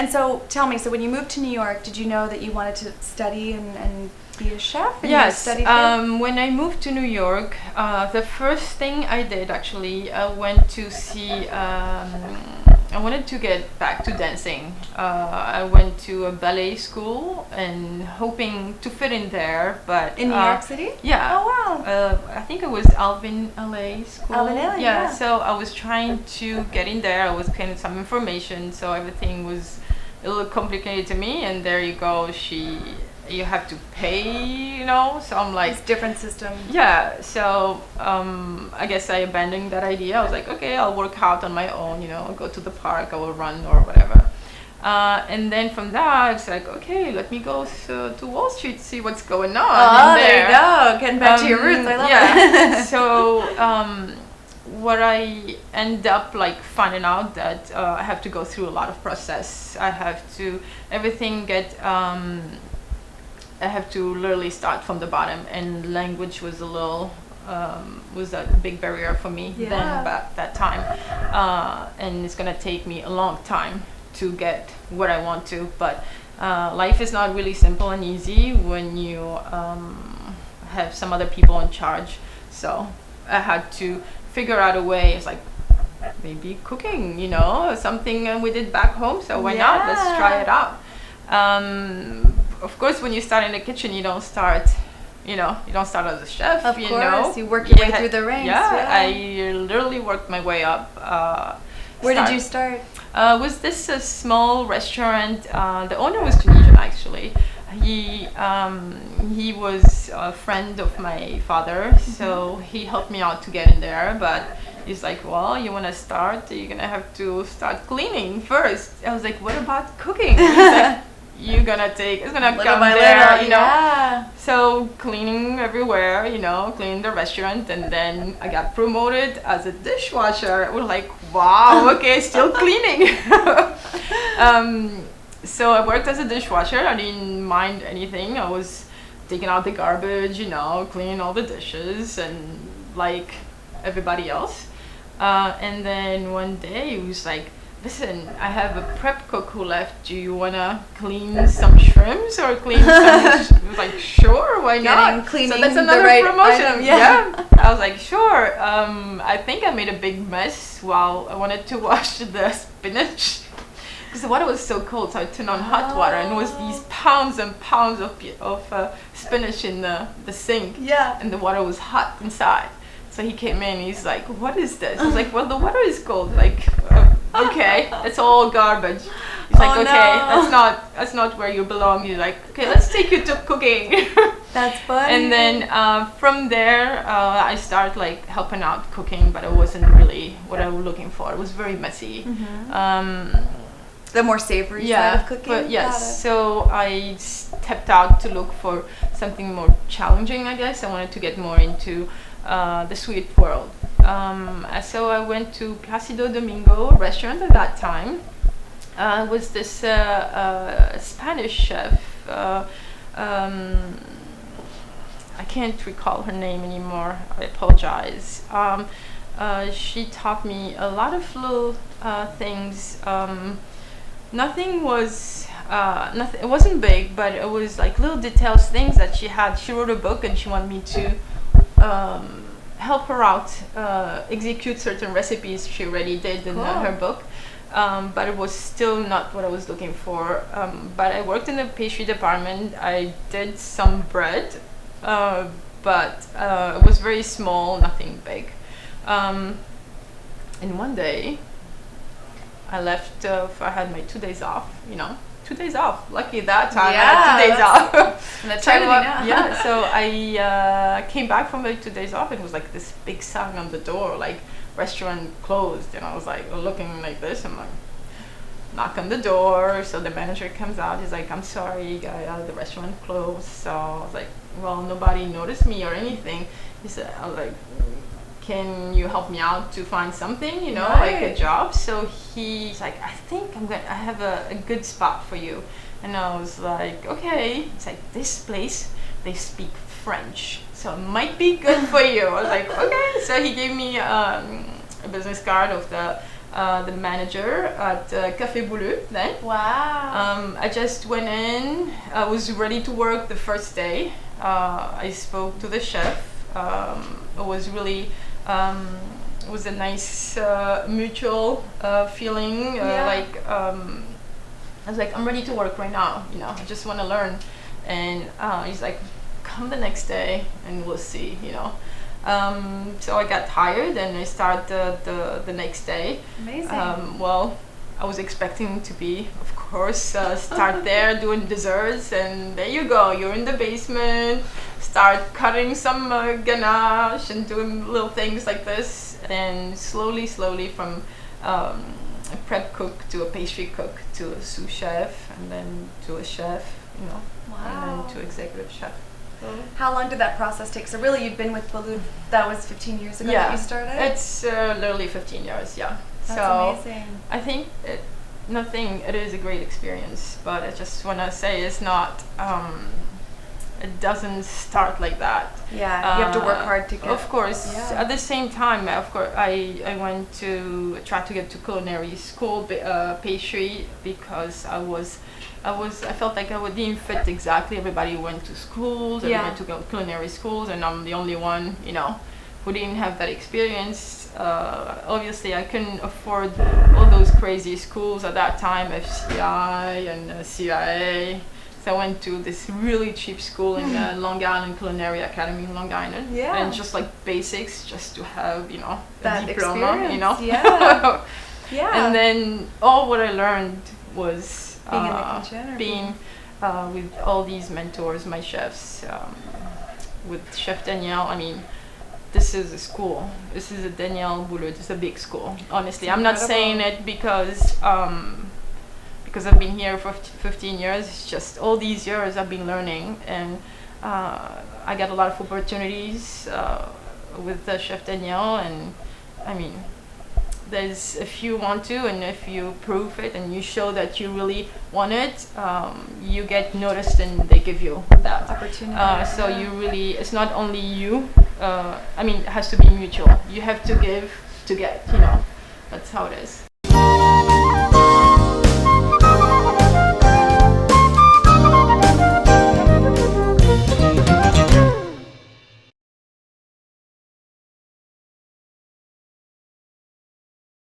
And so tell me, so when you moved to New York, did you know that you wanted to study and be a chef? And Yes. you studied there? When I moved to New York, the first thing I did actually, I went to see. I wanted to get back to dancing. I went to a ballet school and hoping to fit in there, but In New York City? Yeah. Oh, wow. I think it was Alvin LA school. Alvin LA, yeah. So I was trying to get in there. I was getting some information, so everything was a little complicated to me. And there you go. You have to pay, So I'm like, It's different system. yeah. So I guess I abandoned that idea. I was like, okay, I'll work out on my own. I'll go to the park. I will run or whatever. And then from that, it's like, okay, let me go to Wall Street, see what's going on. Oh, there you go. Getting back to your roots. I love it. So what I end up finding out that I have to go through a lot of process. I have to I have to literally start from the bottom, and language was was a big barrier for me then at that time, and it's gonna take me a long time to get what I want to. But life is not really simple and easy when you have some other people in charge. So I had to figure out a way. It's like maybe cooking, something we did back home. So why not? Let's try it out. Of course, when you start in the kitchen, you don't start as a chef. Of course, you work your way through the ranks. Yeah, I literally worked my way up. Where did you start? Was this a small restaurant? The owner was Tunisian, actually. He was a friend of my father, so he helped me out to get in there. But he's like, well, you want to start? You're gonna have to start cleaning first. I was like, what about cooking? He's like, it's gonna little come by there, little, yeah. So cleaning everywhere, cleaning the restaurant, and then I got promoted as a dishwasher. We're like, wow, okay, still cleaning. So I worked as a dishwasher. I didn't mind anything. I was taking out the garbage, cleaning all the dishes, and like everybody else. And then one day it was like, listen, I have a prep cook who left. Do you wanna clean some shrimps or clean some? I was like, sure, why not? Cleaning so that's another promotion. Item, yeah. I was like, sure. I think I made a big mess while I wanted to wash the spinach. Because the water was so cold, so I turned on hot water, and it was these pounds and pounds of spinach in the sink. Yeah. And the water was hot inside. So he came in, he's like, what is this? I was like, well, the water is cold. Like, okay, it's all garbage. He's like, okay, no. that's not where you belong. He's like, okay, let's take you to cooking. That's funny. And then from there, I started helping out cooking, but it wasn't really what I was looking for. It was very messy. The more savory side of cooking? But yes, so I stepped out to look for something more challenging, I guess. I wanted to get more into the sweet world. So I went to Placido Domingo restaurant at that time. It was this Spanish chef. I can't recall her name anymore. I apologize. She taught me a lot of little things. Nothing was nothing. It wasn't big, but it was like little details, things that she had. She wrote a book, and she wanted me to help her out execute certain recipes she already did in her book. But it was still not what I was looking for. But I worked in the pastry department. I did some bread, but it was very small, nothing big. And one day, I left. I had my 2 days off. 2 days off. Lucky that time. I had 2 days off. And eternity. So I came back from my 2 days off. It was like this big sign on the door, like restaurant closed. And I was like looking like this. I'm like, knock on the door. So the manager comes out. He's like, I'm sorry, Ghaya, the restaurant closed. So I was like, well, nobody noticed me or anything. I was like, can you help me out to find something, like a job? So he's like, I think I have a good spot for you. And I was like, okay. It's like, this place, they speak French, so it might be good for you. I was like, okay. So he gave me a business card of the the manager at Café Bouleux then. Wow. I just went in. I was ready to work the first day. I spoke to the chef. It was really it was a nice mutual feeling. I was like, I'm ready to work right now. You know, I just want to learn. And he's like, come the next day and we'll see. You know. So I got hired and I started the next day. Amazing. Well, I was expecting to be, of course, start there doing desserts, and there you go. You're in the basement, start cutting some ganache and doing little things like this, and slowly from a prep cook to a pastry cook to a sous chef, and then to a chef, you know, and then to executive chef. How long did that process take? So really, you've been with Bouleux, that was 15 years ago that you started? It's literally 15 years, yeah. That's so amazing. I think it is a great experience, but I just want to say it's not, it doesn't start like that. Yeah, you have to work hard to get. Of course. Yeah. At the same time, of course, I went to try to get to culinary school, pastry, because I felt like I didn't fit exactly. Everybody went to schools, everybody went to culinary schools, and I'm the only one, you know, who didn't have that experience. Obviously, I couldn't afford all those crazy schools at that time, FCI and CIA. So I went to this really cheap school in Long Island Culinary Academy in Long Island, and just like basics, just to have, you know, that a diploma, experience. you know. Yeah. Yeah. And then all what I learned was being in the kitchen, being with all these mentors, my chefs, with Chef Danielle. I mean, this is a school. This is a Danielle Bouleux. This is a big school. Honestly, I'm not saying it because I've been here for 15 years. It's just all these years I've been learning, and I got a lot of opportunities with Chef Danielle. And I mean, there's if you want to, and if you prove it, and you show that you really want it, you get noticed, and they give you that opportunity. So you really, it's not only you. I mean, it has to be mutual. You have to give to get. You know, that's how it is.